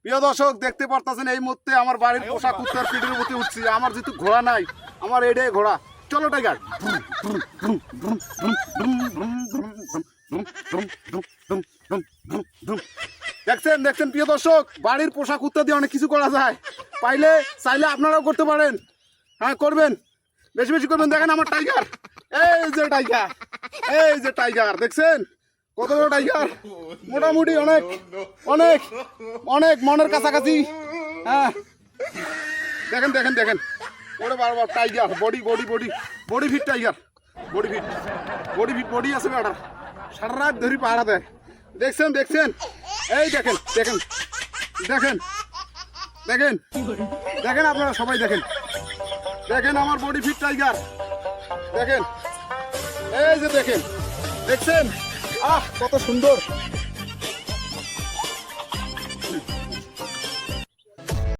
প্রিয় দর্শক দেখতে পারতেছেন এই মুহূর্তে আমার বাড়ির পোষা কুত্তার পিঠের উপরে উঠছি। আমার যেহেতু ঘোড়া নাই, আমার এটাই ঘোড়া। চলো টাইগার। দেখছেন দেখছেন প্রিয় দর্শক, বাড়ির পোষা কুত্তা দিয়ে অনেক কিছু করা যায়। চাইলে আপনারাও করতে পারেন। হ্যাঁ করবেন, বেশি বেশি করবেন। দেখেন আমার টাইগার, এই যে টাইগার, এই যে টাইগার দেখছেন কত বড় টাইগার। মোটামুটি অনেক অনেক অনেক মনের কাছাকাছি। হ্যাঁ দেখেন দেখেন দেখেন, ওরে বারবার tiger, body body body body fit tiger, body fit body fit body আছে বেটার, সারা রাত ধরে পাহারা দেয়। দেখছেন দেখছেন, এই দেখেন দেখেন দেখেন দেখেন দেখেন, আপনারা সবাই দেখেন দেখেন আমার বডি ফিট টাইগার দেখেন, এই যে দেখেন দেখছেন, আহ কত সুন্দর।